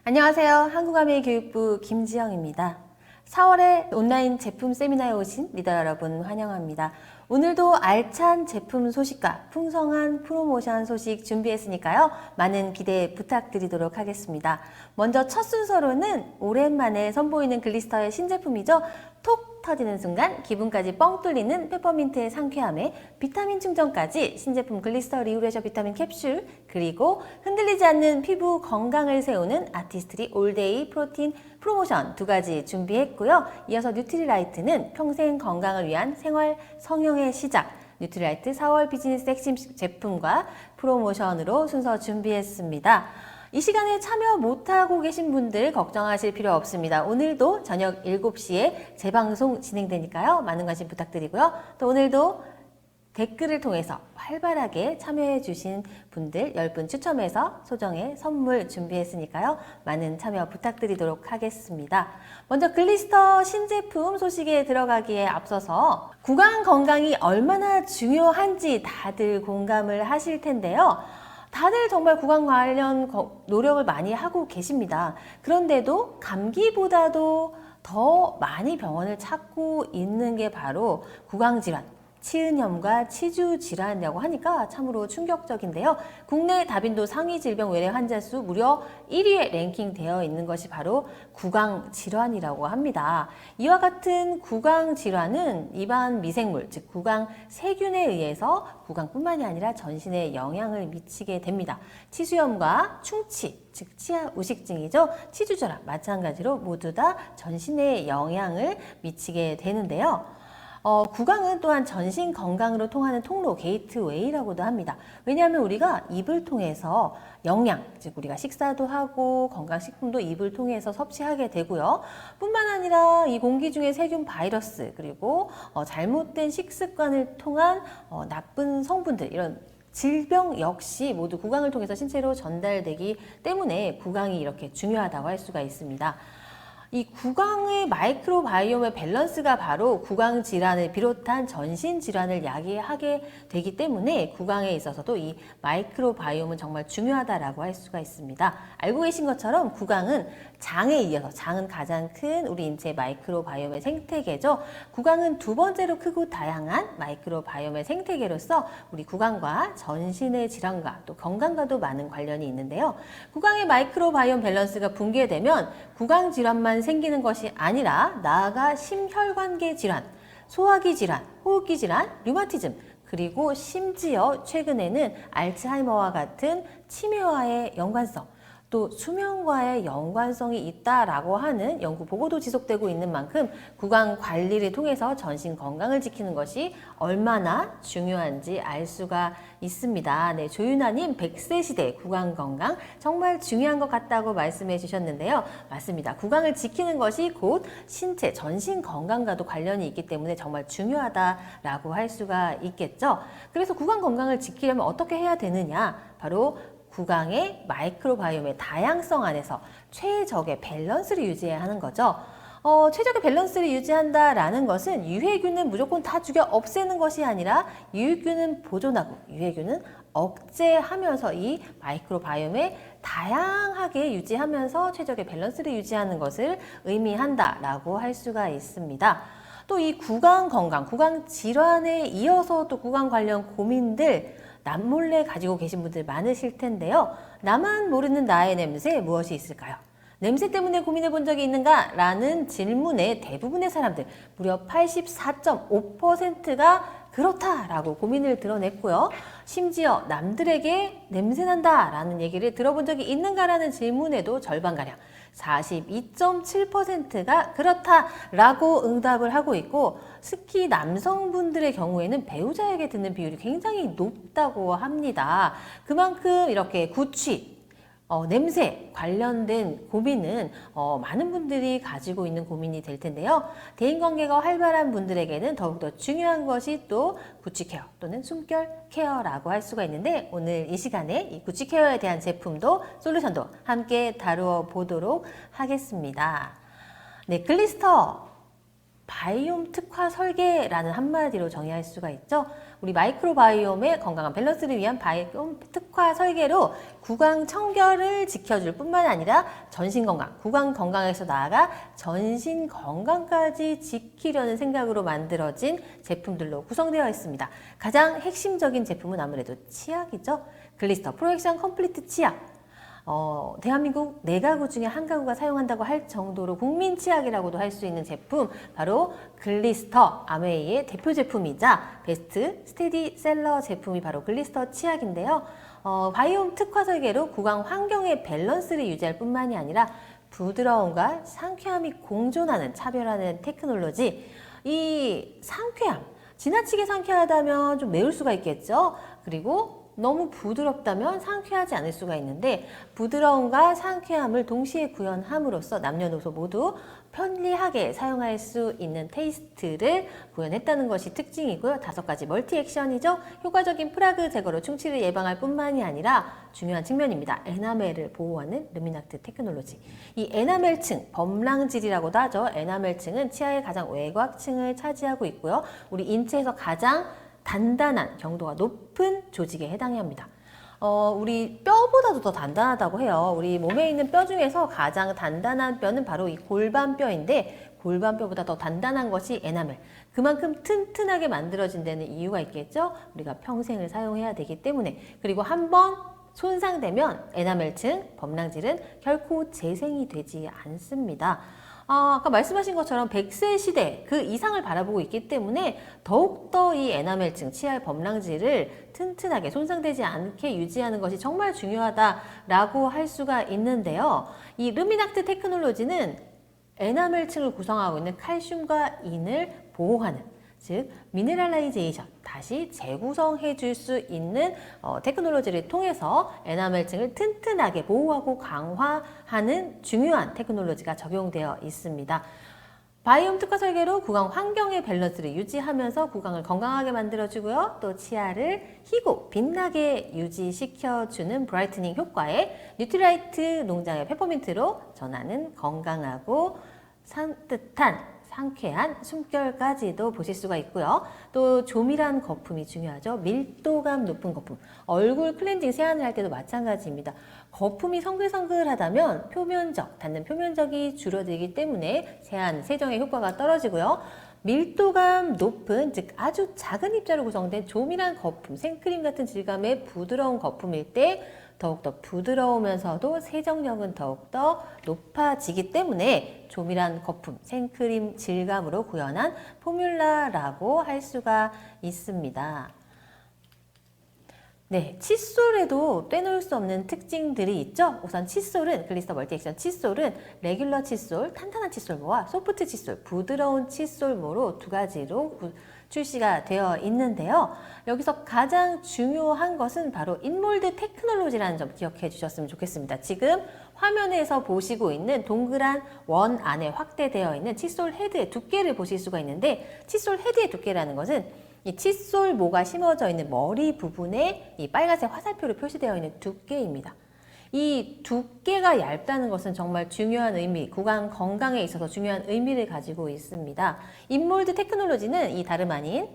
안녕하세요. 한국아메이교육부 김지영입니다. 4월에 온라인 제품 세미나에 오신 리더 여러분 환영합니다. 오늘도 알찬 제품 소식과 풍성한 프로모션 소식 준비했으니까요. 많은 기대 부탁드리도록 하겠습니다. 먼저 첫 순서로는 오랜만에 선보이는 글리스터의 신제품이죠. 톡 터지는 순간 기분까지 뻥 뚫리는 페퍼민트의 상쾌함에 비타민 충전까지 신제품 글리스터 리후레셔 비타민 캡슐, 그리고 흔들리지 않는 피부 건강을 세우는 아티스트리 올데이 프로틴 프로모션 두 가지 준비했고요. 이어서 뉴트리라이트는 평생 건강을 위한 생활 성형의 시작, 뉴트리라이트 4월 비즈니스 핵심 제품과 프로모션으로 순서 준비했습니다. 이 시간에 참여 못하고 계신 분들 걱정하실 필요 없습니다. 오늘도 저녁 7시에 재방송 진행되니까요. 많은 관심 부탁드리고요. 또 오늘도 댓글을 통해서 활발하게 참여해 주신 분들 10분 추첨해서 소정의 선물 준비했으니까요. 많은 참여 부탁드리도록 하겠습니다. 먼저 글리스터 신제품 소식에 들어가기에 앞서서 구강 건강이 얼마나 중요한지 다들 공감을 하실 텐데요. 다들 정말 구강 관련 노력을 많이 하고 계십니다. 그런데도 감기보다도 더 많이 병원을 찾고 있는 게 바로 구강질환, 치은염과 치주질환이라고 하니까 참으로 충격적인데요. 국내 다빈도 상위 질병 외래 환자 수 무려 1위에 랭킹되어 있는 것이 바로 구강질환이라고 합니다. 이와 같은 구강질환은 입안 미생물, 즉 구강 세균에 의해서 구강뿐만이 아니라 전신에 영향을 미치게 됩니다. 치수염과 충치, 즉 치아 우식증이죠. 치주절환 마찬가지로 모두 다 전신에 영향을 미치게 되는데요. 구강은 또한 전신 건강으로 통하는 통로, 게이트웨이라고도 합니다. 왜냐하면 우리가 입을 통해서 영양, 즉 우리가 식사도 하고 건강식품도 입을 통해서 섭취하게 되고요. 뿐만 아니라 이 공기 중에 세균, 바이러스, 그리고 잘못된 식습관을 통한 나쁜 성분들, 이런 질병 역시 모두 구강을 통해서 신체로 전달되기 때문에 구강이 이렇게 중요하다고 할 수가 있습니다. 이 구강의 마이크로바이옴의 밸런스가 바로 구강 질환을 비롯한 전신 질환을 야기하게 되기 때문에 구강에 있어서도 이 마이크로바이옴은 정말 중요하다라고 할 수가 있습니다. 알고 계신 것처럼 구강은 장에 이어서, 장은 가장 큰 우리 인체 마이크로바이옴의 생태계죠. 구강은 두 번째로 크고 다양한 마이크로바이옴의 생태계로서 우리 구강과 전신의 질환과 또 건강과도 많은 관련이 있는데요. 구강의 마이크로바이옴 밸런스가 붕괴되면 구강 질환만 생기는 것이 아니라 나아가 심혈관계 질환, 소화기 질환, 호흡기 질환, 류마티즘, 그리고 심지어 최근에는 알츠하이머와 같은 치매와의 연관성, 또 수면과의 연관성이 있다라고 하는 연구 보고도 지속되고 있는 만큼 구강 관리를 통해서 전신 건강을 지키는 것이 얼마나 중요한지 알 수가 있습니다. 네, 조윤아님 100세 시대 구강 건강 정말 중요한 것 같다고 말씀해 주셨는데요. 맞습니다. 구강을 지키는 것이 곧 신체, 전신 건강과도 관련이 있기 때문에 정말 중요하다라고 할 수가 있겠죠. 그래서 구강 건강을 지키려면 어떻게 해야 되느냐? 바로 구강의 마이크로바이옴의 다양성 안에서 최적의 밸런스를 유지해야 하는 거죠. 최적의 밸런스를 유지한다라는 것은 유해균은 무조건 다 죽여 없애는 것이 아니라 유익균은 보존하고 유해균은 억제하면서 이 마이크로바이옴을 다양하게 유지하면서 최적의 밸런스를 유지하는 것을 의미한다라고 할 수가 있습니다. 또 이 구강 건강, 구강 질환에 이어서 또 구강 관련 고민들 남몰래 가지고 계신 분들 많으실 텐데요. 나만 모르는 나의 냄새 무엇이 있을까요? 냄새 때문에 고민해 본 적이 있는가? 라는 질문에 대부분의 사람들, 무려 84.5%가 그렇다라고 고민을 드러냈고요. 심지어 남들에게 냄새난다 라는 얘기를 들어본 적이 있는가라는 질문에도 절반가량 42.7%가 그렇다라고 응답을 하고 있고, 특히 남성분들의 경우에는 배우자에게 듣는 비율이 굉장히 높다고 합니다. 그만큼 이렇게 구취, 냄새 관련된 고민은 많은 분들이 가지고 있는 고민이 될 텐데요. 대인관계가 활발한 분들에게는 더욱더 중요한 것이 또 구취 케어 또는 숨결 케어라고 할 수가 있는데, 오늘 이 시간에 이 구취 케어에 대한 제품도 솔루션도 함께 다루어 보도록 하겠습니다. 네, 글리스터 바이옴 특화 설계라는 한마디로 정의할 수가 있죠. 우리 마이크로바이옴의 건강한 밸런스를 위한 바이옴 특화 설계로 구강 청결을 지켜줄 뿐만 아니라 전신 건강, 구강 건강에서 나아가 전신 건강까지 지키려는 생각으로 만들어진 제품들로 구성되어 있습니다. 가장 핵심적인 제품은 아무래도 치약이죠. 글리스터 프로액션 컴플리트 치약. 대한민국 4가구 중에 1가구가 사용한다고 할 정도로 국민 치약이라고도 할 수 있는 제품, 바로 글리스터 아메이의 대표 제품이자 베스트 스테디셀러 제품이 바로 글리스터 치약인데요. 바이옴 특화 설계로 구강 환경의 밸런스를 유지할 뿐만이 아니라 부드러움과 상쾌함이 공존하는 차별화는 테크놀로지. 이 상쾌함, 지나치게 상쾌하다면 좀 매울 수가 있겠죠. 그리고 너무 부드럽다면 상쾌하지 않을 수가 있는데, 부드러움과 상쾌함을 동시에 구현함으로써 남녀노소 모두 편리하게 사용할 수 있는 테이스트를 구현했다는 것이 특징이고요. 5가지 멀티 액션이죠. 효과적인 프라그 제거로 충치를 예방할 뿐만이 아니라 중요한 측면입니다. 에나멜을 보호하는 르미낙트 테크놀로지. 이 에나멜층, 범랑질이라고도 하죠. 에나멜층은 치아의 가장 외곽층을 차지하고 있고요. 우리 인체에서 가장 단단한, 경도가 높은 조직에 해당이 합니다. 우리 뼈보다도 더 단단하다고 해요. 우리 몸에 있는 뼈 중에서 가장 단단한 뼈는 바로 이 골반뼈인데, 골반뼈보다 더 단단한 것이 에나멜. 그만큼 튼튼하게 만들어진 데는 이유가 있겠죠. 우리가 평생을 사용해야 되기 때문에. 그리고 한번 손상되면 에나멜층, 범랑질은 결코 재생이 되지 않습니다. 아까 말씀하신 것처럼 100세 시대 그 이상을 바라보고 있기 때문에 더욱더 이 에나멜층, 치아의 범랑질을 튼튼하게 손상되지 않게 유지하는 것이 정말 중요하다라고 할 수가 있는데요. 이 르미낙트 테크놀로지는 에나멜층을 구성하고 있는 칼슘과 인을 보호하는, 즉 미네랄라이제이션, 다시 재구성해 줄 수 있는 테크놀로지를 통해서 에나멜층을 튼튼하게 보호하고 강화하는 중요한 테크놀로지가 적용되어 있습니다. 바이옴 특화 설계로 구강 환경의 밸런스를 유지하면서 구강을 건강하게 만들어주고요. 또 치아를 희고 빛나게 유지시켜주는 브라이트닝 효과에 뉴트라이트 농장의 페퍼민트로 전하는 건강하고 산뜻한 상쾌한 숨결까지도 보실 수가 있고요. 또 조밀한 거품이 중요하죠. 밀도감 높은 거품. 얼굴 클렌징 세안을 할 때도 마찬가지입니다. 거품이 성글성글하다면 닿는 표면적이 줄어들기 때문에 세안, 세정의 효과가 떨어지고요. 밀도감 높은, 즉 아주 작은 입자로 구성된 조밀한 거품, 생크림 같은 질감의 부드러운 거품일 때 더욱더 부드러우면서도 세정력은 더욱더 높아지기 때문에 조밀한 거품, 생크림 질감으로 구현한 포뮬라라고 할 수가 있습니다. 네, 칫솔에도 떼놓을 수 없는 특징들이 있죠. 우선 칫솔은, 글리스터 멀티액션 칫솔은 레귤러 칫솔, 탄탄한 칫솔모와 소프트 칫솔, 부드러운 칫솔모로 2가지로 출시가 되어 있는데요. 여기서 가장 중요한 것은 바로 인몰드 테크놀로지라는 점 기억해 주셨으면 좋겠습니다. 지금 화면에서 보시고 있는 동그란 원 안에 확대되어 있는 칫솔 헤드의 두께를 보실 수가 있는데, 칫솔 헤드의 두께라는 것은 이 칫솔모가 심어져 있는 머리 부분에 이 빨간색 화살표로 표시되어 있는 두께입니다. 이 두께가 얇다는 것은 정말 중요한 의미, 구강 건강에 있어서 중요한 의미를 가지고 있습니다. 인몰드 테크놀로지는 이 다름 아닌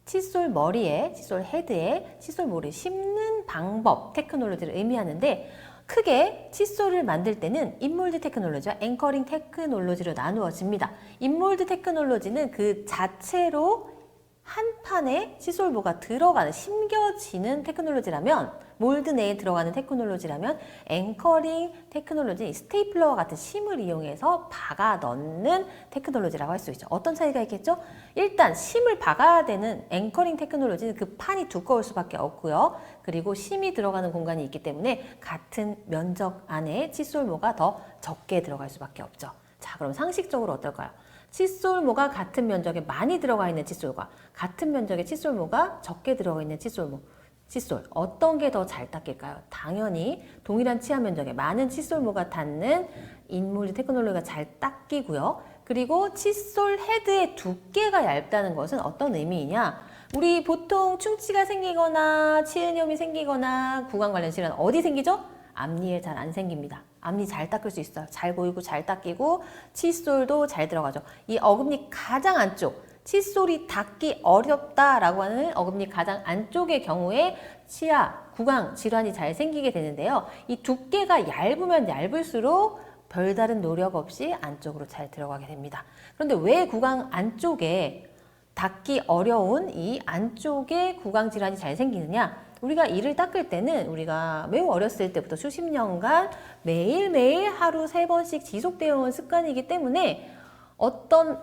칫솔 머리에, 칫솔 헤드에 칫솔모를 심는 방법 테크놀로지를 의미하는데, 크게 칫솔을 만들 때는 인몰드 테크놀로지와 앵커링 테크놀로지로 나누어집니다. 인몰드 테크놀로지는 그 자체로 한 판에 칫솔모가 들어가는, 심겨지는 테크놀로지라면, 몰드 내에 들어가는 테크놀로지라면, 앵커링 테크놀로지, 스테이플러와 같은 심을 이용해서 박아 넣는 테크놀로지라고 할 수 있죠. 어떤 차이가 있겠죠? 일단 심을 박아야 되는 앵커링 테크놀로지는 그 판이 두꺼울 수밖에 없고요. 그리고 심이 들어가는 공간이 있기 때문에 같은 면적 안에 칫솔모가 더 적게 들어갈 수밖에 없죠. 자, 그럼 상식적으로 어떨까요? 칫솔모가 같은 면적에 많이 들어가 있는 칫솔과 같은 면적의 칫솔모가 적게 들어가 있는 칫솔, 어떤 게 더 잘 닦일까요? 당연히 동일한 치아 면적에 많은 칫솔모가 닿는 인몰드 테크놀로지가 잘 닦이고요. 그리고 칫솔 헤드의 두께가 얇다는 것은 어떤 의미이냐? 우리 보통 충치가 생기거나 치은염이 생기거나 구강 관련 질환 어디 생기죠? 앞니에 잘 안 생깁니다. 앞니 잘 닦을 수 있어요. 잘 보이고 잘 닦이고 칫솔도 잘 들어가죠. 이 어금니 가장 안쪽, 칫솔이 닦기 어렵다라고 하는 어금니 가장 안쪽의 경우에 치아, 구강 질환이 잘 생기게 되는데요. 이 두께가 얇으면 얇을수록 별다른 노력 없이 안쪽으로 잘 들어가게 됩니다. 그런데 왜 구강 안쪽에 닦기 어려운 이 안쪽에 구강 질환이 잘 생기느냐? 우리가 이를 닦을 때는 우리가 매우 어렸을 때부터 수십 년간 매일매일 하루 3번씩 지속되어 온 습관이기 때문에 어떤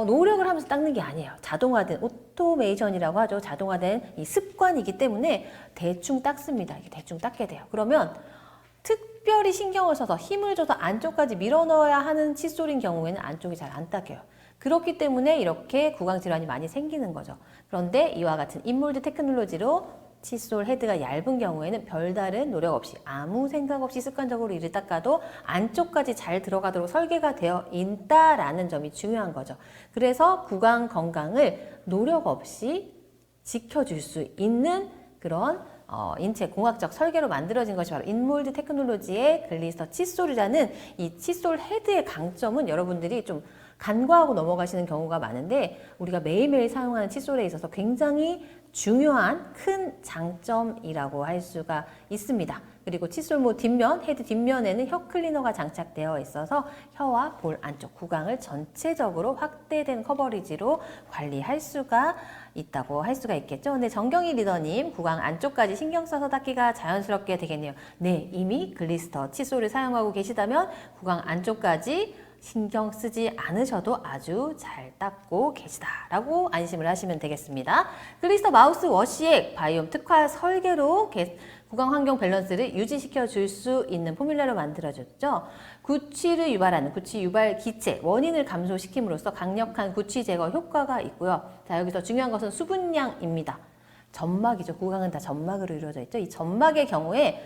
노력을 하면서 닦는 게 아니에요. 자동화된 오토메이션이라고 하죠. 자동화된 이 습관이기 때문에 대충 닦습니다. 이게 대충 닦게 돼요. 그러면 특별히 신경을 써서 힘을 줘서 안쪽까지 밀어 넣어야 하는 칫솔인 경우에는 안쪽이 잘 안 닦여요. 그렇기 때문에 이렇게 구강 질환이 많이 생기는 거죠. 그런데 이와 같은 인몰드 테크놀로지로 칫솔 헤드가 얇은 경우에는 별다른 노력 없이 아무 생각 없이 습관적으로 이를 닦아도 안쪽까지 잘 들어가도록 설계가 되어 있다라는 점이 중요한 거죠. 그래서 구강 건강을 노력 없이 지켜줄 수 있는 그런 인체 공학적 설계로 만들어진 것이 바로 인몰드 테크놀로지의 글리스터 칫솔이라는 이 칫솔 헤드의 강점은 여러분들이 좀 간과하고 넘어가시는 경우가 많은데 우리가 매일매일 사용하는 칫솔에 있어서 굉장히 중요한 큰 장점이라고 할 수가 있습니다. 그리고 칫솔모 뒷면, 헤드 뒷면에는 혀 클리너가 장착되어 있어서 혀와 볼 안쪽 구강을 전체적으로 확대된 커버리지로 관리할 수가 있다고 할 수가 있겠죠. 근데 정경희 리더님, 구강 안쪽까지 신경 써서 닦기가 자연스럽게 되겠네요. 네, 이미 글리스터 칫솔을 사용하고 계시다면 구강 안쪽까지 신경 쓰지 않으셔도 아주 잘 닦고 계시다라고 안심을 하시면 되겠습니다. 글리스터 마우스 워시액 바이옴 특화 설계로 구강 환경 밸런스를 유지시켜 줄 수 있는 포뮬러로 만들어졌죠. 구취를 유발하는 구취 유발 기체 원인을 감소시킴으로써 강력한 구취 제거 효과가 있고요. 자, 여기서 중요한 것은 수분량입니다. 점막이죠. 구강은 다 점막으로 이루어져 있죠. 이 점막의 경우에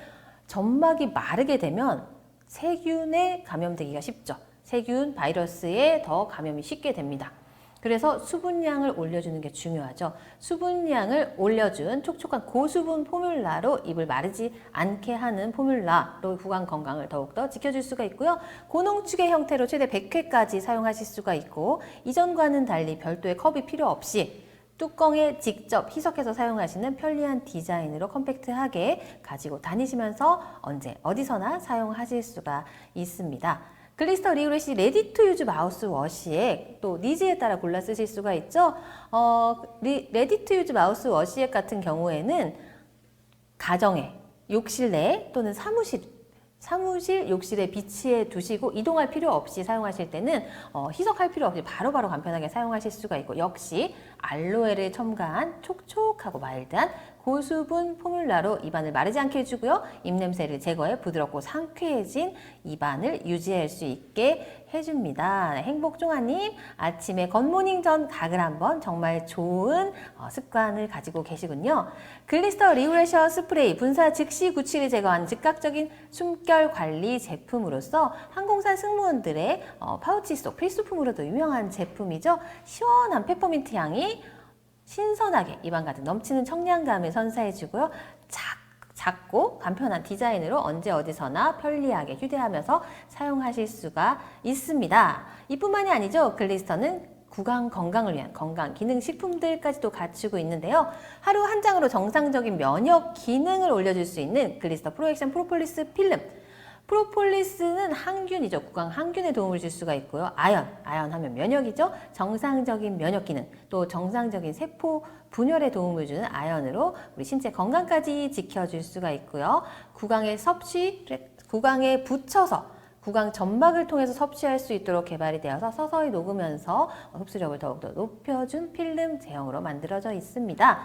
점막이 마르게 되면 세균에 감염되기가 쉽죠. 세균, 바이러스에 더 감염이 쉽게 됩니다. 그래서 수분량을 올려주는 게 중요하죠. 수분량을 올려준 촉촉한 고수분 포뮬라로 입을 마르지 않게 하는 포뮬라로 구강 건강을 더욱더 지켜줄 수가 있고요. 고농축의 형태로 최대 100회까지 사용하실 수가 있고 이전과는 달리 별도의 컵이 필요 없이 뚜껑에 직접 희석해서 사용하시는 편리한 디자인으로 컴팩트하게 가지고 다니시면서 언제 어디서나 사용하실 수가 있습니다. 글리스터 리우레시 레디 투 유즈 마우스 워시액 또 니즈에 따라 골라 쓰실 수가 있죠. 레디 투 유즈 마우스 워시액 같은 경우에는 가정에 욕실 내 또는 사무실 욕실에 비치해 두시고 이동할 필요 없이 사용하실 때는 희석할 필요 없이 바로바로 간편하게 사용하실 수가 있고 역시 알로에를 첨가한 촉촉하고 마일드한 고수분 포뮬라로 입안을 마르지 않게 해주고요. 입냄새를 제거해 부드럽고 상쾌해진 입안을 유지할 수 있게 해줍니다. 행복종아님, 아침에 굿모닝 전 각을 한번 정말 좋은 습관을 가지고 계시군요. 글리스터 리후레셔 스프레이 분사 즉시 구취를 제거하는 즉각적인 숨결 관리 제품으로서 항공사 승무원들의 파우치 속 필수품으로도 유명한 제품이죠. 시원한 페퍼민트 향이 신선하게 입안 가득 넘치는 청량감을 선사해주고요. 작고 간편한 디자인으로 언제 어디서나 편리하게 휴대하면서 사용하실 수가 있습니다. 이뿐만이 아니죠. 글리스터는 구강 건강을 위한 건강 기능 식품들까지도 갖추고 있는데요. 하루 한 장으로 정상적인 면역 기능을 올려줄 수 있는 글리스터 프로액션 프로폴리스 필름. 프로폴리스는 항균이죠. 구강 항균에 도움을 줄 수가 있고요. 아연 하면 면역이죠. 정상적인 면역 기능, 또 정상적인 세포 분열에 도움을 주는 아연으로 우리 신체 건강까지 지켜줄 수가 있고요. 구강에 붙여서 구강 점막을 통해서 섭취할 수 있도록 개발이 되어서 서서히 녹으면서 흡수력을 더욱더 높여준 필름 제형으로 만들어져 있습니다.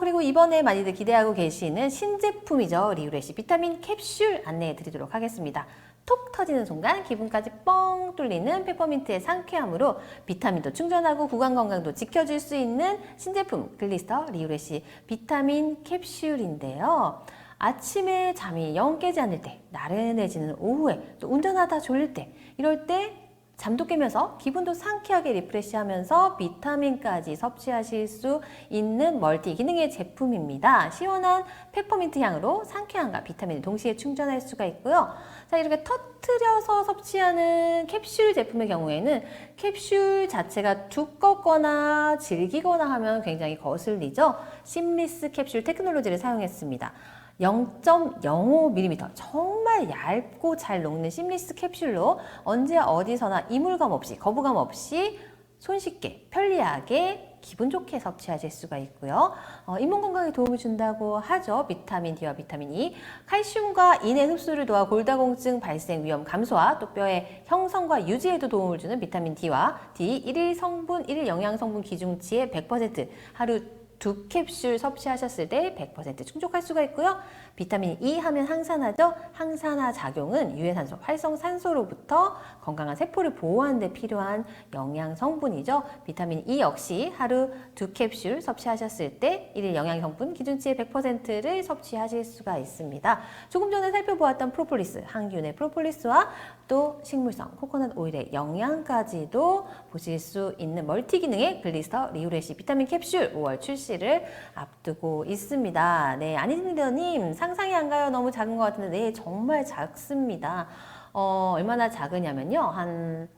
그리고 이번에 많이들 기대하고 계시는 신제품이죠. 리우레시 비타민 캡슐 안내해 드리도록 하겠습니다. 톡 터지는 순간 기분까지 뻥 뚫리는 페퍼민트의 상쾌함으로 비타민도 충전하고 구강 건강도 지켜줄 수 있는 신제품 글리스터 리우레시 비타민 캡슐인데요. 아침에 잠이 영 깨지 않을 때, 나른해지는 오후에, 또 운전하다 졸릴 때, 이럴 때 잠도 깨면서 기분도 상쾌하게 리프레시하면서 비타민까지 섭취하실 수 있는 멀티 기능의 제품입니다. 시원한 페퍼민트 향으로 상쾌함과 비타민을 동시에 충전할 수가 있고요. 자, 이렇게 터트려서 섭취하는 캡슐 제품의 경우에는 cap슐 자체가 두껍거나 질기거나 하면 굉장히 거슬리죠. 심리스 캡슐 테크놀로지를 사용했습니다. 0.05mm 정말 얇고 잘 녹는 심리스 캡슐로 언제 어디서나 이물감 없이 거부감 없이 손쉽게 편리하게 기분 좋게 섭취하실 수가 있고요. 잇몸 건강에 도움을 준다고 하죠. 비타민 D와 비타민 E, 칼슘과 인의 흡수를 도와 골다공증 발생 위험 감소와 또 뼈의 형성과 유지에도 도움을 주는 비타민 D와 D, 1일 성분, 1일 영양 성분 기준치의 100% 하루 2캡슐 섭취하셨을 때 100% 충족할 수가 있고요. 비타민 E 하면 항산화죠. 항산화 작용은 유해산소, 활성산소로부터 건강한 세포를 보호하는 데 필요한 영양 성분이죠. 비타민 E 역시 하루 2캡슐 섭취하셨을 때 1일 영양 성분 기준치의 100%를 섭취하실 수가 있습니다. 조금 전에 살펴보았던 프로폴리스, 항균의 프로폴리스와 또 식물성 코코넛 오일의 영양까지도 보실 수 있는 멀티 기능의 글리스터 리후레시 비타민 캡슐 5월 출시를 앞두고 있습니다. 네, 아니드님 상상이 안 가요. 너무 작은 것 같은데 네, 정말 작습니다. 얼마나 작으냐면요. 한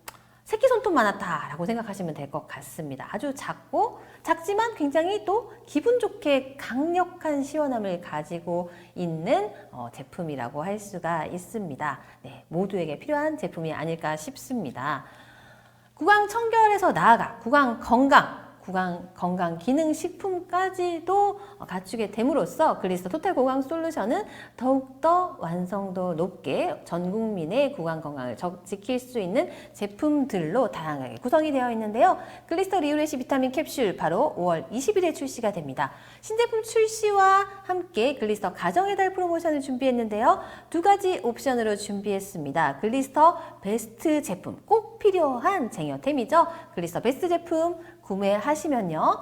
새끼 손톱만 하다라고 생각하시면 될 것 같습니다. 아주 작고 작지만 굉장히 또 기분 좋게 강력한 시원함을 가지고 있는 제품이라고 할 수가 있습니다. 네, 모두에게 필요한 제품이 아닐까 싶습니다. 구강 청결에서 나아가 구강 건강 기능 식품까지도 갖추게 됨으로써 글리스터 토탈 구강 솔루션은 더욱더 완성도 높게 전 국민의 구강 건강을 지킬 수 있는 제품들로 다양하게 구성이 되어 있는데요. 글리스터 리후레시 비타민 캡슐 바로 5월 20일에 출시가 됩니다. 신제품 출시와 함께 글리스터 가정의 달 프로모션을 준비했는데요. 두 가지 옵션으로 준비했습니다. 글리스터 베스트 제품 꼭 필요한 쟁여템이죠. 글리스터 베스트 제품 구매하시면요.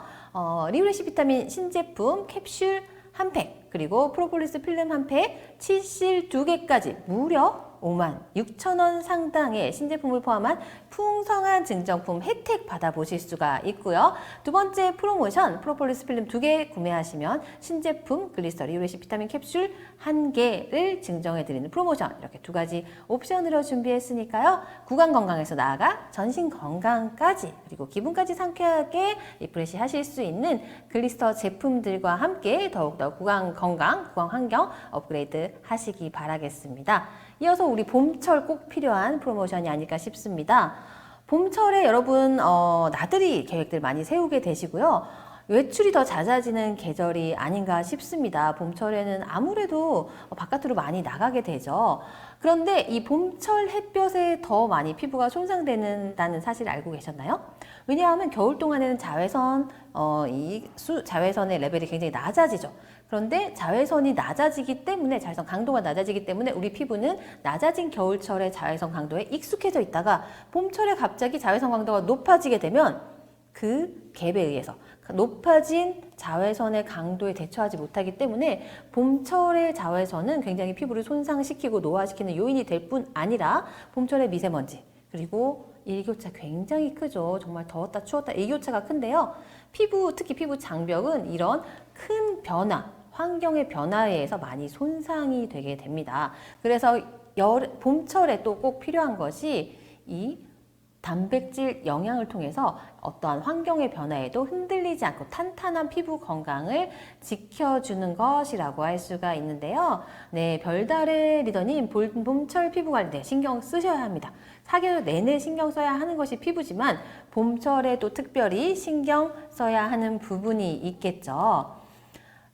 리후레시 비타민 신제품 캡슐 한 팩, 그리고 프로폴리스 필름 한 팩, 칫실 2개까지 무려 56,000원 상당의 신제품을 포함한 풍성한 증정품 혜택 받아보실 수가 있고요. 두 번째 프로모션, 프로폴리스 필름 2개 구매하시면 신제품 글리스터 리후레시 비타민 캡슐 1개를 증정해드리는 프로모션, 이렇게 두 가지 옵션으로 준비했으니까요. 구강 건강에서 나아가 전신 건강까지 그리고 기분까지 상쾌하게 리프레시 하실 수 있는 글리스터 제품들과 함께 더욱더 구강 건강, 구강 환경 업그레이드 하시기 바라겠습니다. 이어서 우리 봄철 꼭 필요한 프로모션이 아닐까 싶습니다. 봄철에 여러분 나들이 계획들 많이 세우게 되시고요. 외출이 더 잦아지는 계절이 아닌가 싶습니다. 봄철에는 아무래도 바깥으로 많이 나가게 되죠. 그런데 이 봄철 햇볕에 더 많이 피부가 손상되는다는 사실 알고 계셨나요? 왜냐하면 겨울 동안에는 자외선의 레벨이 굉장히 낮아지죠. 그런데 자외선이 낮아지기 때문에 자외선 강도가 낮아지기 때문에 우리 피부는 낮아진 겨울철의 자외선 강도에 익숙해져 있다가 봄철에 갑자기 자외선 강도가 높아지게 되면 그 갭에 의해서 높아진 자외선의 강도에 대처하지 못하기 때문에 봄철의 자외선은 굉장히 피부를 손상시키고 노화시키는 요인이 될 뿐 아니라 봄철의 미세먼지 그리고 일교차 굉장히 크죠. 정말 더웠다 추웠다 일교차가 큰데요. 특히 피부 장벽은 이런 큰 변화, 환경의 변화에 의해서 많이 손상이 되게 됩니다. 그래서 봄철에 또 꼭 필요한 것이 이 단백질 영양을 통해서 어떠한 환경의 변화에도 흔들리지 않고 탄탄한 피부 건강을 지켜주는 것이라고 할 수가 있는데요. 네, 별달의 리더님, 봄철 피부 관리 네, 신경 쓰셔야 합니다. 4개월 내내 신경 써야 하는 것이 피부지만 봄철에도 특별히 신경 써야 하는 부분이 있겠죠.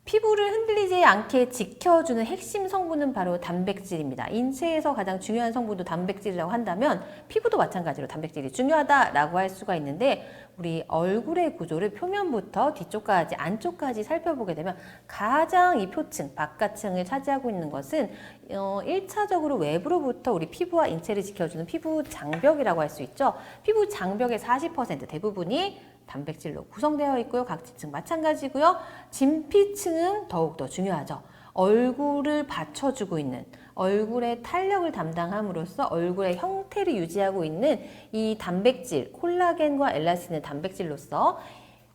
피부를 흔들리지 않게 지켜주는 핵심 성분은 바로 단백질입니다. 인체에서 가장 중요한 성분도 단백질이라고 한다면 피부도 마찬가지로 단백질이 중요하다라고 할 수가 있는데 우리 얼굴의 구조를 표면부터 뒤쪽까지 안쪽까지 살펴보게 되면 가장 이 표층, 바깥층을 차지하고 있는 것은 1차적으로 외부로부터 우리 피부와 인체를 지켜주는 피부 장벽이라고 할 수 있죠. 피부 장벽의 40% 대부분이 단백질로 구성되어 있고요. 각지층 마찬가지고요. 진피층은 더욱더 중요하죠. 얼굴을 받쳐주고 있는, 얼굴의 탄력을 담당함으로써 얼굴의 형태를 유지하고 있는 이 단백질, 콜라겐과 엘라스틴의 단백질로서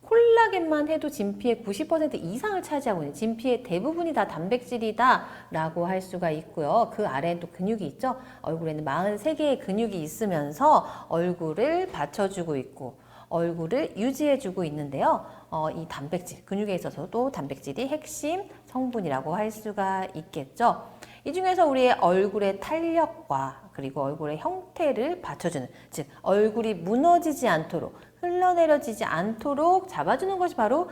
콜라겐만 해도 진피의 90% 이상을 차지하고 있는, 진피의 대부분이 다 단백질이다 라고 할 수가 있고요. 그 아래엔 또 근육이 있죠. 얼굴에는 43개의 근육이 있으면서 얼굴을 받쳐주고 있고 얼굴을 유지해주고 있는데요. 이 단백질, 근육에 있어서도 단백질이 핵심 성분이라고 할 수가 있겠죠. 이 중에서 우리의 얼굴의 탄력과 그리고 얼굴의 형태를 받쳐주는, 즉 얼굴이 무너지지 않도록, 흘러내려지지 않도록 잡아주는 것이 바로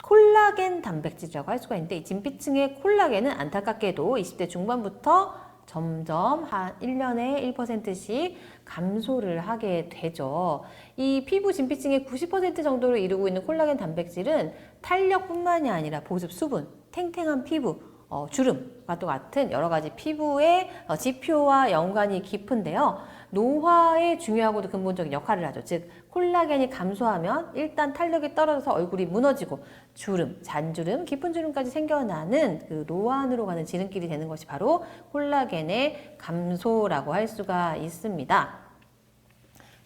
콜라겐 단백질이라고 할 수가 있는데, 이 진피층의 콜라겐은 안타깝게도 20대 중반부터 점점 한 1년에 1%씩 감소를 하게 되죠. 이 피부 진피층의 90% 정도를 이루고 있는 콜라겐 단백질은 탄력뿐만이 아니라 보습, 수분, 탱탱한 피부, 주름과 또 같은 여러 가지 피부의 지표와 연관이 깊은데요. 노화에 중요하고도 근본적인 역할을 하죠. 즉 콜라겐이 감소하면 일단 탄력이 떨어져서 얼굴이 무너지고 주름, 잔주름, 깊은 주름까지 생겨나는 그 노안으로 가는 지름길이 되는 것이 바로 콜라겐의 감소라고 할 수가 있습니다.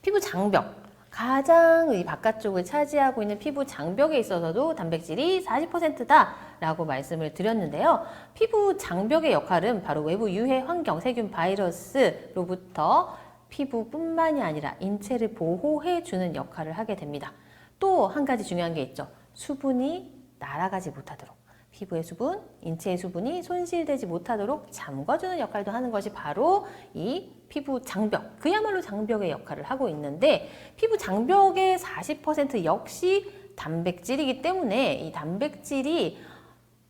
피부 장벽, 가장 이 바깥쪽을 차지하고 있는 피부 장벽에 있어서도 단백질이 40%다 라고 말씀을 드렸는데요. 피부 장벽의 역할은 바로 외부 유해 환경, 세균, 바이러스로부터 피부뿐만이 아니라 인체를 보호해주는 역할을 하게 됩니다. 또 한 가지 중요한 게 있죠. 수분이 날아가지 못하도록, 피부의 수분, 인체의 수분이 손실되지 못하도록 잠궈주는 역할도 하는 것이 바로 이 피부 장벽, 그야말로 장벽의 역할을 하고 있는데, 피부 장벽의 40% 역시 단백질이기 때문에 이 단백질이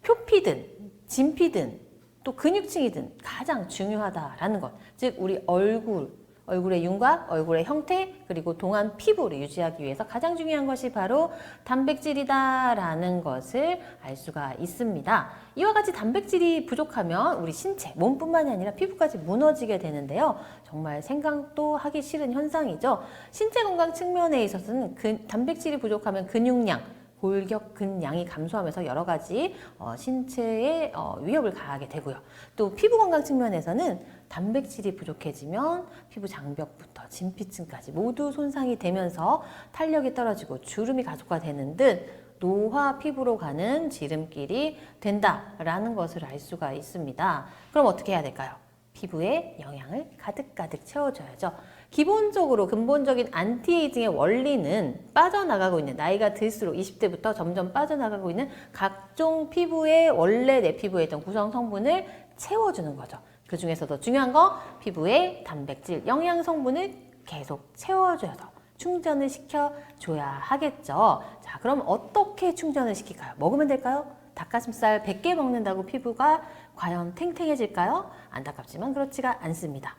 표피든 진피든 또 근육층이든 가장 중요하다라는 것. 즉 우리 얼굴의 윤곽, 얼굴의 형태, 그리고 동안 피부를 유지하기 위해서 가장 중요한 것이 바로 단백질이다라는 것을 알 수가 있습니다. 이와 같이 단백질이 부족하면 우리 신체, 몸뿐만이 아니라 피부까지 무너지게 되는데요. 정말 생각도 하기 싫은 현상이죠. 신체 건강 측면에 있어서는 단백질이 부족하면 근육량, 골격근량이 감소하면서 여러 가지 신체에 위협을 가하게 되고요. 또 피부 건강 측면에서는 단백질이 부족해지면 피부 장벽부터 진피층까지 모두 손상이 되면서 탄력이 떨어지고 주름이 가속화되는 등 노화 피부로 가는 지름길이 된다라는 것을 알 수가 있습니다. 그럼 어떻게 해야 될까요? 피부에 영양을 가득가득 채워줘야죠. 기본적으로 근본적인 안티에이징의 원리는 빠져나가고 있는, 나이가 들수록 20대부터 점점 빠져나가고 있는 각종 피부의 원래 내 피부에 있던 구성 성분을 채워주는 거죠. 그 중에서도 중요한 거 피부의 단백질, 영양 성분을 계속 채워줘서 충전을 시켜줘야 하겠죠. 자, 그럼 어떻게 충전을 시킬까요? 먹으면 될까요? 닭가슴살 100개 먹는다고 피부가 과연 탱탱해질까요? 안타깝지만 그렇지가 않습니다.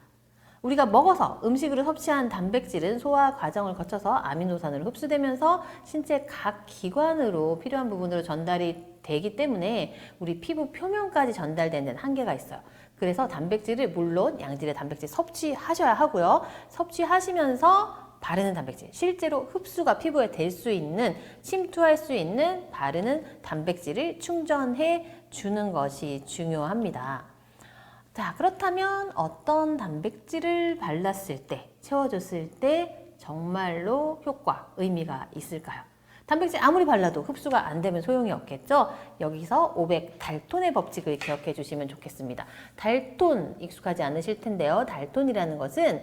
우리가 먹어서 음식으로 섭취한 단백질은 소화 과정을 거쳐서 아미노산으로 흡수되면서 신체 각 기관으로 필요한 부분으로 전달이 되기 때문에 우리 피부 표면까지 전달되는 한계가 있어요. 그래서 단백질을 물론 양질의 단백질 섭취하셔야 하고요. 섭취하시면서 바르는 단백질, 실제로 흡수가 피부에 될 수 있는, 침투할 수 있는 바르는 단백질을 충전해 주는 것이 중요합니다. 자, 그렇다면 어떤 단백질을 발랐을 때, 채워줬을 때 정말로 효과, 의미가 있을까요? 단백질 아무리 발라도 흡수가 안 되면 소용이 없겠죠? 여기서 500달톤의 법칙을 기억해 주시면 좋겠습니다. 달톤 익숙하지 않으실 텐데요. 달톤이라는 것은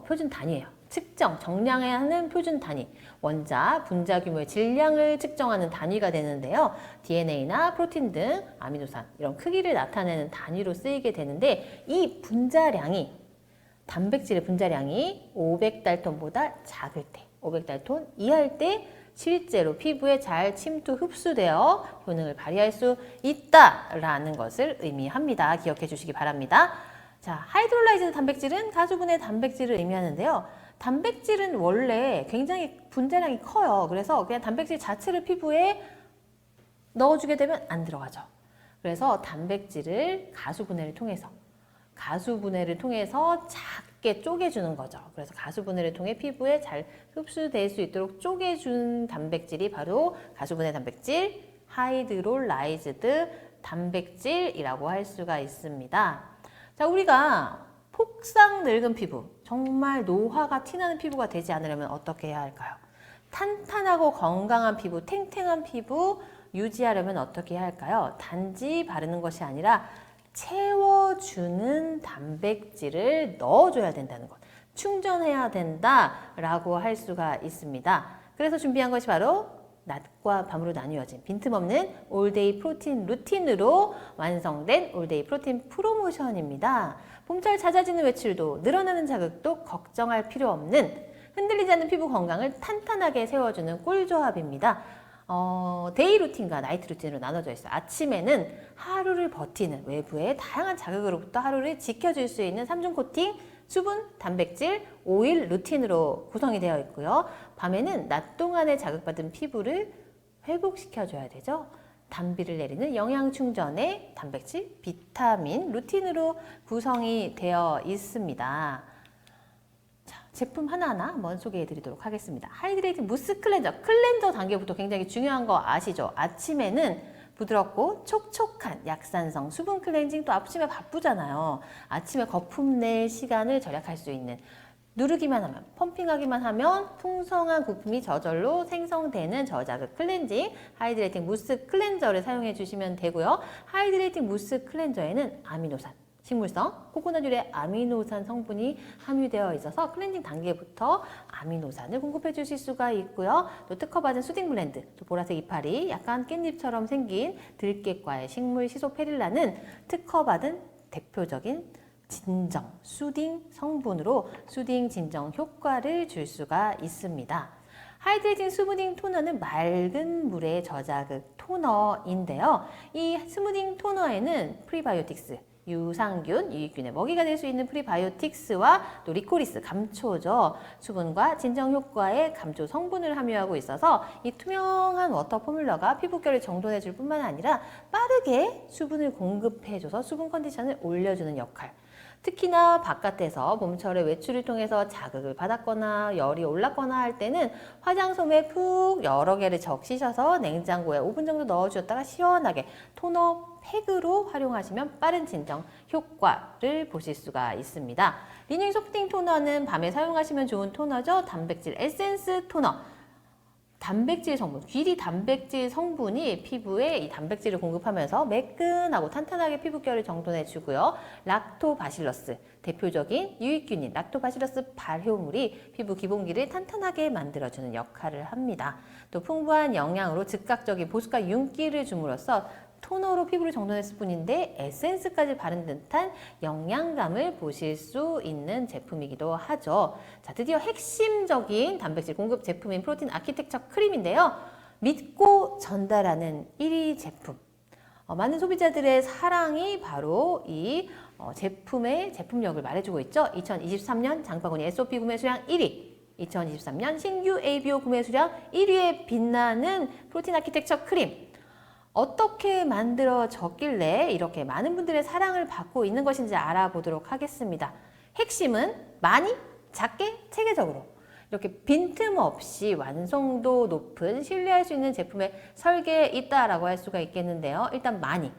표준 단위예요. 측정, 정량해야 하는 표준 단위. 원자, 분자 규모의 질량을 측정하는 단위가 되는데요. DNA나 프로틴 등 아미노산, 이런 크기를 나타내는 단위로 쓰이게 되는데, 이 분자량이, 단백질의 분자량이 500달톤보다 작을 때, 500달톤 이하일 때 실제로 피부에 잘 침투 흡수되어 효능을 발휘할 수 있다라는 것을 의미합니다. 기억해 주시기 바랍니다. 자, 하이드롤라이즈드 단백질은 가수분해 단백질을 의미하는데요. 단백질은 원래 굉장히 분자량이 커요. 그래서 그냥 단백질 자체를 피부에 넣어주게 되면 안 들어가죠. 그래서 단백질을 가수분해를 통해서 작게 쪼개주는 거죠. 그래서 가수분해를 통해 피부에 잘 흡수될 수 있도록 쪼개준 단백질이 바로 가수분해 단백질, 하이드롤라이즈드 단백질이라고 할 수가 있습니다. 자, 우리가 폭삭 늙은 피부, 정말 노화가 티나는 피부가 되지 않으려면 어떻게 해야 할까요? 탄탄하고 건강한 피부, 탱탱한 피부 유지하려면 어떻게 해야 할까요? 단지 바르는 것이 아니라 채워주는 단백질을 넣어줘야 된다는 것. 충전해야 된다라고 할 수가 있습니다. 그래서 준비한 것이 바로 낮과 밤으로 나뉘어진 빈틈없는 올데이 프로틴 루틴으로 완성된 올데이 프로틴 프로모션입니다. 봄철 잦아지는 외출도 늘어나는 자극도 걱정할 필요 없는 흔들리지 않는 피부 건강을 탄탄하게 세워주는 꿀조합입니다. 데이 루틴과 나이트 루틴으로 나눠져 있어요. 아침에는 하루를 버티는 외부의 다양한 자극으로부터 하루를 지켜줄 수 있는 3중 코팅, 수분, 단백질, 오일 루틴으로 구성이 되어 있고요. 밤에는 낮 동안에 자극받은 피부를 회복시켜줘야 되죠. 단비를 내리는 영양 충전의 단백질, 비타민 루틴으로 구성이 되어 있습니다. 자, 제품 하나하나 한번 소개해 드리도록 하겠습니다. 하이드레이팅 무스 클렌저. 클렌저 단계부터 굉장히 중요한 거 아시죠? 아침에는 부드럽고 촉촉한 약산성 수분 클렌징, 또 아침에 바쁘잖아요. 아침에 거품 낼 시간을 절약할 수 있는, 누르기만 하면, 펌핑하기만 하면 풍성한 부품이 저절로 생성되는 저자극 클렌징 하이드레이팅 무스 클렌저를 사용해 주시면 되고요. 하이드레이팅 무스 클렌저에는 아미노산, 식물성 코코넛 유래 아미노산 성분이 함유되어 있어서 클렌징 단계부터 아미노산을 공급해 주실 수가 있고요. 또 특허받은 수딩 블렌드, 또 보라색 이파리, 약간 깻잎처럼 생긴 들깨과의 식물 시소페릴라는 특허받은 대표적인 진정, 수딩 성분으로 수딩 진정 효과를 줄 수가 있습니다. 하이드레이팅 스무딩 토너는 맑은 물의 저자극 토너인데요. 이 스무딩 토너에는 프리바이오틱스, 유산균, 유익균의 먹이가 될 수 있는 프리바이오틱스와 또 리코리스, 감초죠. 수분과 진정 효과의 감초 성분을 함유하고 있어서 이 투명한 워터 포뮬러가 피부결을 정돈해 줄 뿐만 아니라 빠르게 수분을 공급해줘서 수분 컨디션을 올려주는 역할. 특히나 바깥에서 봄철에 외출을 통해서 자극을 받았거나 열이 올랐거나 할 때는 화장솜에 푹 여러 개를 적시셔서 냉장고에 5분 정도 넣어주었다가 시원하게 토너 팩으로 활용하시면 빠른 진정 효과를 보실 수가 있습니다. 리뉴잉 소프팅 토너는 밤에 사용하시면 좋은 토너죠. 단백질 에센스 토너. 단백질 성분, 귀리 단백질 성분이 피부에 이 단백질을 공급하면서 매끈하고 탄탄하게 피부결을 정돈해 주고요. 락토바실러스, 대표적인 유익균인 락토바실러스 발효물이 피부 기본기를 탄탄하게 만들어주는 역할을 합니다. 또 풍부한 영양으로 즉각적인 보습과 윤기를 줌으로써 토너로 피부를 정돈했을 뿐인데 에센스까지 바른 듯한 영양감을 보실 수 있는 제품이기도 하죠. 자, 드디어 핵심적인 단백질 공급 제품인 프로틴 아키텍처 크림인데요. 믿고 전달하는 1위 제품. 많은 소비자들의 사랑이 바로 이 제품의 제품력을 말해주고 있죠. 2023년 장바구니 SOP 구매 수량 1위. 2023년 신규 ABO 구매 수량 1위에 빛나는 프로틴 아키텍처 크림. 어떻게 만들어졌길래 이렇게 많은 분들의 사랑을 받고 있는 것인지 알아보도록 하겠습니다. 핵심은 많이, 작게, 체계적으로 이렇게 빈틈없이 완성도 높은 신뢰할 수 있는 제품의 설계에 있다라고 할 수가 있겠는데요. 일단 많이,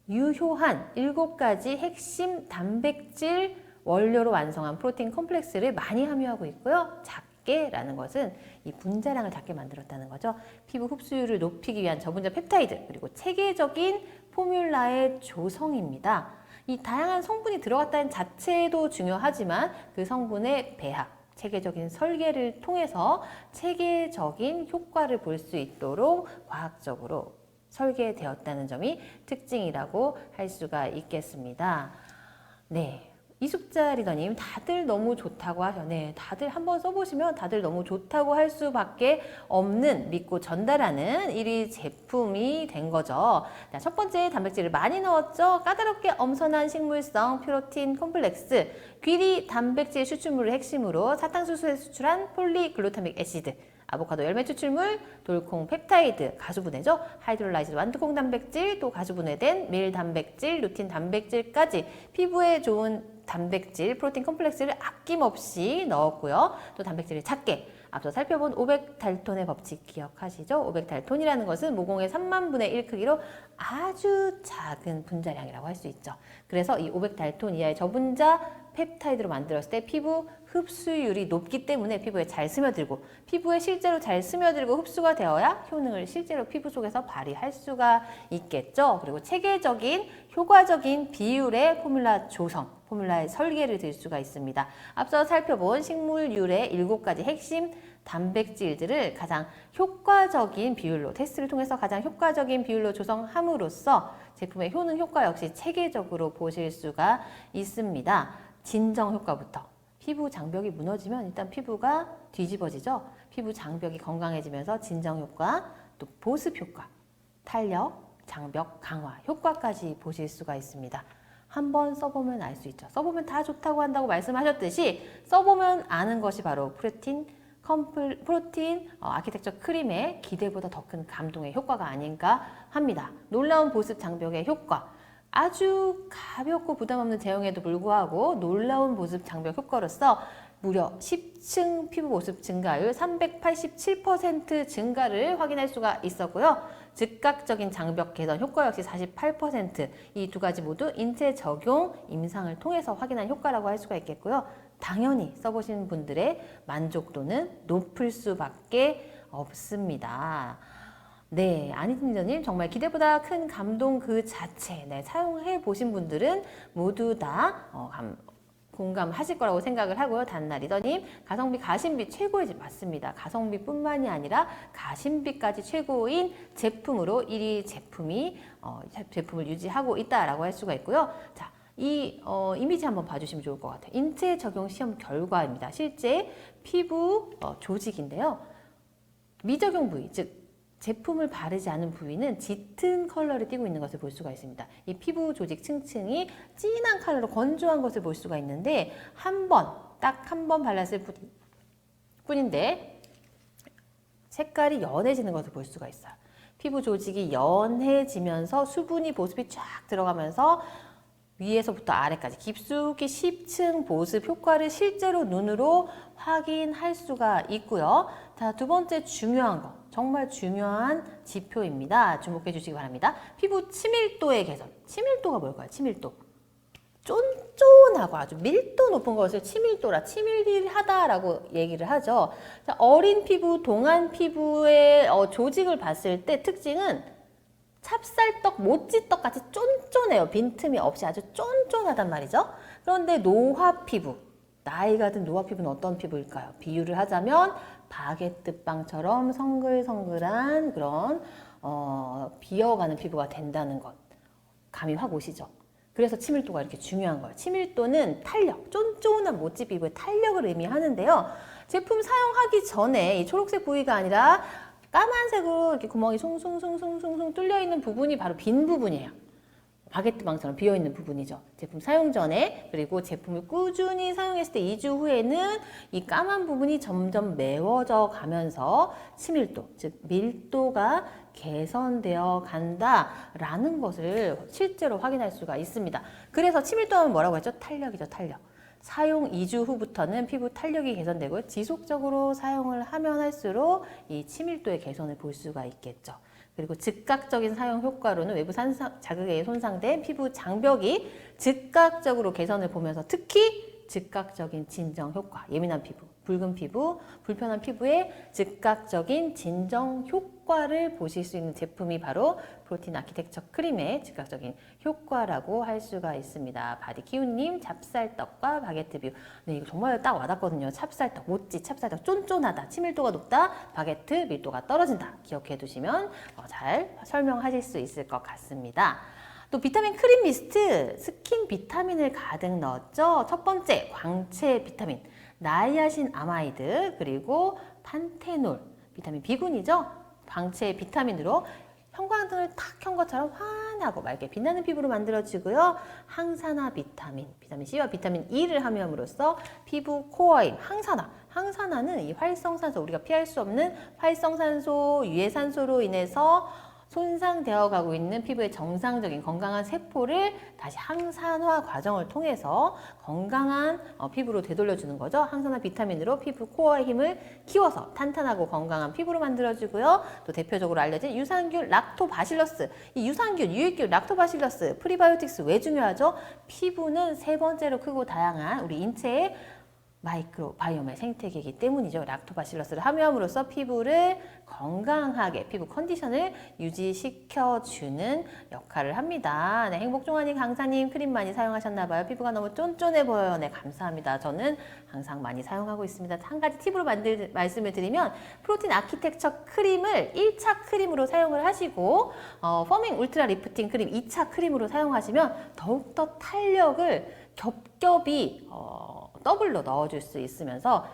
유효한 7가지 핵심 단백질 원료로 완성한 프로틴 컴플렉스를 많이 함유하고 있고요. 라는 것은 이 분자량을 작게 만들었다는 거죠. 피부 흡수율을 높이기 위한 저분자 펩타이드, 그리고 체계적인 포뮬라의 조성입니다. 이 다양한 성분이 들어갔다는 자체도 중요하지만 그 성분의 배합, 체계적인 설계를 통해서 체계적인 효과를 볼 수 있도록 과학적으로 설계되었다는 점이 특징이라고 할 수가 있겠습니다. 네. 이숙자 리더님, 다들 너무 좋다고 하셨네. 다들 한번 써보시면 다들 너무 좋다고 할 수밖에 없는, 믿고 전달하는 1위 제품이 된 거죠. 자, 첫 번째, 단백질을 많이 넣었죠. 까다롭게 엄선한 식물성 프로틴 콤플렉스, 귀리 단백질 추출물을 핵심으로 사탕수수에 수출한 폴리글루타믹 애시드, 아보카도 열매 추출물, 돌콩 펩타이드, 가수분해죠. 하이드롤라이즈드 완두콩 단백질, 또 가수분해된 밀 단백질, 루틴 단백질까지 피부에 좋은 단백질, 프로틴 컴플렉스를 아낌없이 넣었고요. 또 단백질을 작게, 앞서 살펴본 500달톤의 법칙 기억하시죠? 500달톤이라는 것은 모공의 3만 분의 1 크기로 아주 작은 분자량이라고 할 수 있죠. 그래서 이 500달톤 이하의 저분자 펩타이드로 만들었을 때 피부 흡수율이 높기 때문에 피부에 잘 스며들고 피부에 실제로 잘 스며들고 흡수가 되어야 효능을 실제로 피부 속에서 발휘할 수가 있겠죠. 그리고 체계적인 효과적인 비율의 포뮬라 조성, 포뮬라의 설계를 들 수가 있습니다. 앞서 살펴본 식물율의 7가지 핵심 단백질들을 가장 효과적인 비율로 테스트를 통해서 가장 효과적인 비율로 조성함으로써 제품의 효능 효과 역시 체계적으로 보실 수가 있습니다. 진정 효과부터 피부 장벽이 무너지면 일단 피부가 뒤집어지죠. 피부 장벽이 건강해지면서 진정 효과, 또 보습 효과, 탄력, 장벽 강화 효과까지 보실 수가 있습니다. 한번 써보면 알 수 있죠. 써보면 다 좋다고 한다고 말씀하셨듯이 써보면 아는 것이 바로 프로틴 아키텍처 크림의 기대보다 더 큰 감동의 효과가 아닌가 합니다. 놀라운 보습 장벽의 효과, 아주 가볍고 부담 없는 제형에도 불구하고 놀라운 보습 장벽 효과로서 무려 10층 피부 보습 증가율 387% 증가를 확인할 수가 있었고요. 즉각적인 장벽 개선 효과 역시 48%, 이 두 가지 모두 인체 적용 임상을 통해서 확인한 효과라고 할 수가 있겠고요. 당연히 써보신 분들의 만족도는 높을 수밖에 없습니다. 네, 아니튼 리더님 정말 기대보다 큰 감동 그 자체, 네, 사용해 보신 분들은 모두 다 공감하실 거라고 생각을 하고요. 단나 리더님, 가성비, 가심비 최고의 집 맞습니다. 가성비뿐만이 아니라 가심비까지 최고인 제품으로 1위 제품을 유지하고 있다라고 할 수가 있고요. 자, 이 이미지 한번 봐주시면 좋을 것 같아요. 인체 적용 시험 결과입니다. 실제 피부 조직인데요. 미적용 부위, 즉 제품을 바르지 않은 부위는 짙은 컬러를 띠고 있는 것을 볼 수가 있습니다. 이 피부 조직 층층이 진한 컬러로 건조한 것을 볼 수가 있는데 딱 한 번 발랐을 뿐인데 색깔이 연해지는 것을 볼 수가 있어요. 피부 조직이 연해지면서 수분이 보습이 쫙 들어가면서 위에서부터 아래까지 깊숙이 10층 보습 효과를 실제로 눈으로 확인할 수가 있고요. 자, 두 번째 중요한 거, 정말 중요한 지표입니다. 주목해 주시기 바랍니다. 피부 치밀도의 개선. 치밀도가 뭘까요? 치밀도. 쫀쫀하고 아주 밀도 높은 것을 치밀하다라고 얘기를 하죠. 자, 어린 피부, 동안 피부의 조직을 봤을 때 특징은 찹쌀떡, 모찌떡 같이 쫀쫀해요. 빈틈이 없이 아주 쫀쫀하단 말이죠. 그런데 노화 피부, 나이가 든 노화 피부는 어떤 피부일까요? 비유를 하자면 바게트빵처럼 성글성글한 그런 비어가는 피부가 된다는 것, 감이 확 오시죠? 그래서 치밀도가 이렇게 중요한 거예요. 치밀도는 탄력, 쫀쫀한 모찌 피부의 탄력을 의미하는데요. 제품 사용하기 전에 이 초록색 부위가 아니라 까만색으로 이렇게 구멍이 숭숭숭숭숭 뚫려 있는 부분이 바로 빈 부분이에요. 바게트빵처럼 비어있는 부분이죠. 제품 사용 전에, 그리고 제품을 꾸준히 사용했을 때 2주 후에는 이 까만 부분이 점점 매워져 가면서 치밀도, 즉 밀도가 개선되어 간다라는 것을 실제로 확인할 수가 있습니다. 그래서 치밀도 하면 뭐라고 했죠? 탄력이죠, 탄력. 사용 2주 후부터는 피부 탄력이 개선되고 지속적으로 사용을 하면 할수록 이 치밀도의 개선을 볼 수가 있겠죠. 그리고 즉각적인 사용 효과로는 외부 자극에 의해 손상된 피부 장벽이 즉각적으로 개선을 보면서 특히 즉각적인 진정 효과, 예민한 피부, 붉은 피부, 불편한 피부의 즉각적인 진정 효과를 보실 수 있는 제품이 바로 프로틴 아키텍처 크림의 즉각적인 효과라고 할 수가 있습니다. 바디키우님, 찹쌀떡과 바게트 뷰. 네, 이거 정말 딱 와닿거든요. 찹쌀떡, 모찌, 찹쌀떡, 쫀쫀하다, 치밀도가 높다, 바게트, 밀도가 떨어진다. 기억해 두시면 잘 설명하실 수 있을 것 같습니다. 또 비타민 크림 미스트, 스킨 비타민을 가득 넣었죠. 첫 번째, 광채 비타민, 나이아신 아마이드, 그리고 판테놀, 비타민 B군이죠. 광채 비타민으로 형광등을 탁 켠 것처럼 환하고 맑게 빛나는 피부로 만들어지고요. 항산화 비타민, 비타민 C와 비타민 E를 함유함으로써 피부 코어인 항산화는 이 활성산소, 우리가 피할 수 없는 활성산소, 유해산소로 인해서 손상되어 가고 있는 피부의 정상적인 건강한 세포를 다시 항산화 과정을 통해서 건강한 피부로 되돌려주는 거죠. 항산화 비타민으로 피부 코어의 힘을 키워서 탄탄하고 건강한 피부로 만들어주고요. 또 대표적으로 알려진 유산균 락토바실러스, 이 유산균, 유익균 락토바실러스, 프리바이오틱스 왜 중요하죠? 피부는 세 번째로 크고 다양한 우리 인체의 마이크로바이옴의 생태계이기 때문이죠. 락토바실러스를 함유함으로써 피부를 건강하게, 피부 컨디션을 유지시켜주는 역할을 합니다. 네, 행복종아님 강사님 크림 많이 사용하셨나봐요. 피부가 너무 쫀쫀해 보여요. 네, 감사합니다. 저는 항상 많이 사용하고 있습니다. 한 가지 팁으로 말씀을 드리면 프로틴 아키텍처 크림을 1차 크림으로 사용을 하시고 퍼밍 울트라 리프팅 크림 2차 크림으로 사용하시면 더욱더 탄력을 겹겹이 더블로 넣어줄 수 있으면서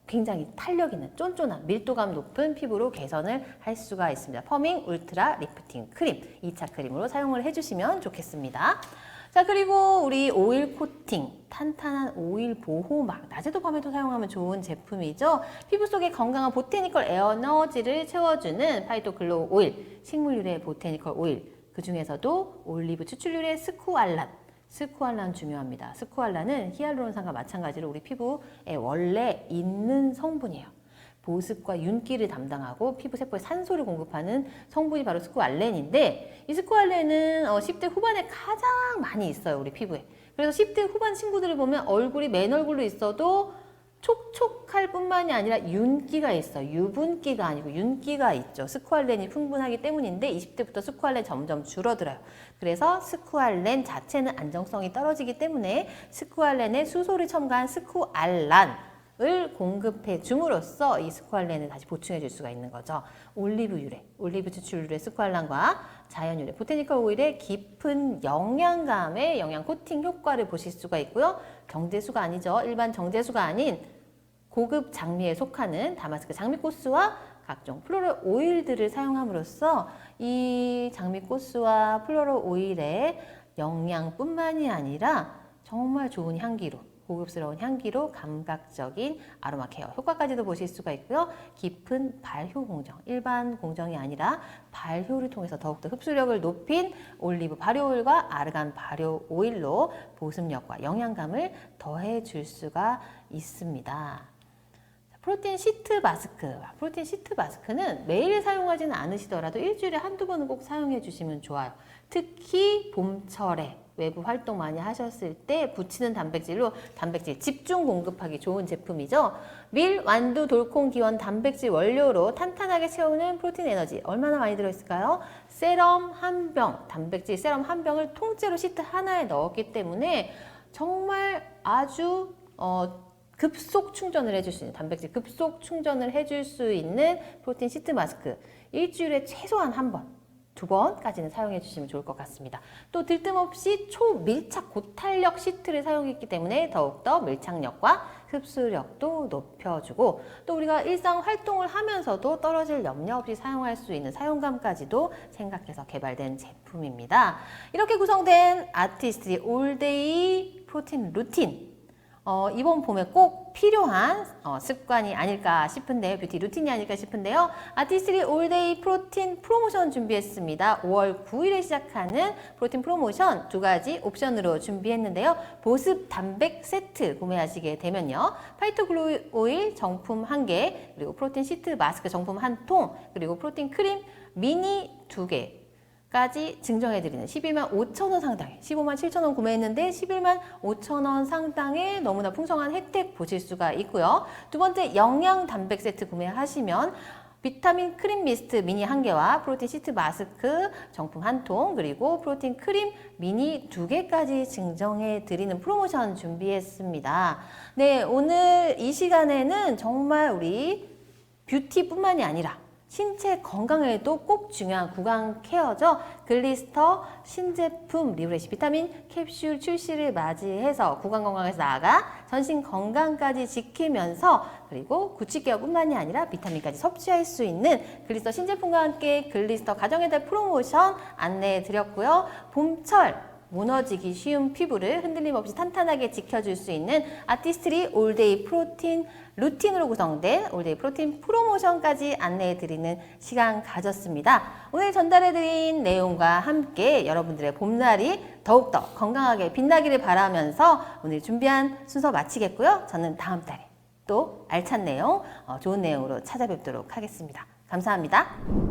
굉장히 탄력 있는 쫀쫀한 밀도감 높은 피부로 개선을 할 수가 있습니다. 퍼밍 울트라 리프팅 크림 2차 크림으로 사용을 해주시면 좋겠습니다. 자, 그리고 우리 오일 코팅, 탄탄한 오일 보호막, 낮에도 밤에도 사용하면 좋은 제품이죠. 피부 속에 건강한 보테니컬 에너지를 채워주는 파이토 글로우 오일, 식물유래 보테니컬 오일, 그 중에서도 올리브 추출유래 스쿠알란 중요합니다. 스쿠알란은 히알루론산과 마찬가지로 우리 피부에 원래 있는 성분이에요. 보습과 윤기를 담당하고 피부 세포에 산소를 공급하는 성분이 바로 스쿠알렌인데, 이 스쿠알렌은 10대 후반에 가장 많이 있어요, 우리 피부에. 그래서 10대 후반 친구들을 보면 얼굴이 맨 얼굴로 있어도 촉촉할 뿐만이 아니라 윤기가 있어요. 유분기가 아니고 윤기가 있죠. 스쿠알렌이 풍부하기 때문인데 20대부터 스쿠알렌 점점 줄어들어요. 그래서 스쿠알렌 자체는 안정성이 떨어지기 때문에 스쿠알렌에 수소를 첨가한 스쿠알란을 공급해 줌으로써 이 스쿠알렌을 다시 보충해 줄 수가 있는 거죠. 올리브 추출유래 스쿠알란과 자연유래 보테니컬 오일의 깊은 영양감의 영양 코팅 효과를 보실 수가 있고요. 정제수가 아니죠. 일반 정제수가 아닌 고급 장미에 속하는 다마스크 장미꽃수와 각종 플로럴 오일들을 사용함으로써 이 장미꽃수와 플로럴 오일의 영양뿐만이 아니라 정말 좋은 향기로, 고급스러운 향기로 감각적인 아로마 케어 효과까지도 보실 수가 있고요. 깊은 발효 공정, 일반 공정이 아니라 발효를 통해서 더욱더 흡수력을 높인 올리브 발효 오일과 아르간 발효 오일로 보습력과 영양감을 더해 줄 수가 있습니다. 프로틴 시트 마스크. 프로틴 시트 마스크는 매일 사용하지는 않으시더라도 일주일에 한두 번은 꼭 사용해 주시면 좋아요. 특히 봄철에 외부 활동 많이 하셨을 때 붙이는 단백질로 단백질 집중 공급하기 좋은 제품이죠. 밀, 완두, 돌콩, 기원 단백질 원료로 탄탄하게 채우는 프로틴 에너지 얼마나 많이 들어있을까요? 세럼 한 병, 단백질 세럼 한 병을 통째로 시트 하나에 넣었기 때문에 정말 아주 급속 충전을 해줄 수 있는, 단백질 급속 충전을 해줄 수 있는 프로틴 시트 마스크 일주일에 최소한 한 번, 두 번까지는 사용해 주시면 좋을 것 같습니다. 또 들뜸없이 초밀착 고탄력 시트를 사용했기 때문에 더욱더 밀착력과 흡수력도 높여주고, 또 우리가 일상 활동을 하면서도 떨어질 염려 없이 사용할 수 있는 사용감까지도 생각해서 개발된 제품입니다. 이렇게 구성된 아티스트리 올데이 프로틴 루틴, 이번 봄에 꼭 필요한 습관이 아닐까 싶은데요. 뷰티 루틴이 아닐까 싶은데요. 아티스트리 올데이 프로틴 프로모션 준비했습니다. 5월 9일에 시작하는 프로틴 프로모션 두 가지 옵션으로 준비했는데요. 보습 단백 세트 구매하시게 되면요. 파이토 글로우 오일 정품 1개, 그리고 프로틴 시트 마스크 정품 1통, 그리고 프로틴 크림 미니 2개 까지 증정해드리는 11만 5천 원 상당의, 15만 7천 원 구매했는데 11만 5천 원 상당의 너무나 풍성한 혜택 보실 수가 있고요. 두 번째, 영양 단백 세트 구매하시면 비타민 크림 미스트 미니 1개와 프로틴 시트 마스크 정품 1통, 그리고 프로틴 크림 미니 2개까지 증정해드리는 프로모션 준비했습니다. 네, 오늘 이 시간에는 정말 우리 뷰티뿐만이 아니라 신체 건강에도 꼭 중요한 구강 케어죠. 글리스터 신제품 리브레시 비타민 캡슐 출시를 맞이해서 구강 건강에서 나아가 전신 건강까지 지키면서, 그리고 구취 케어뿐만이 아니라 비타민까지 섭취할 수 있는 글리스터 신제품과 함께 글리스터 가정의 달 프로모션 안내해 드렸고요. 봄철 무너지기 쉬운 피부를 흔들림 없이 탄탄하게 지켜줄 수 있는 아티스트리 올데이 프로틴 루틴으로 구성된 올데이 프로틴 프로모션까지 안내해드리는 시간 가졌습니다. 오늘 전달해드린 내용과 함께 여러분들의 봄날이 더욱더 건강하게 빛나기를 바라면서 오늘 준비한 순서 마치겠고요. 저는 다음 달에 또 알찬 내용, 좋은 내용으로 찾아뵙도록 하겠습니다. 감사합니다.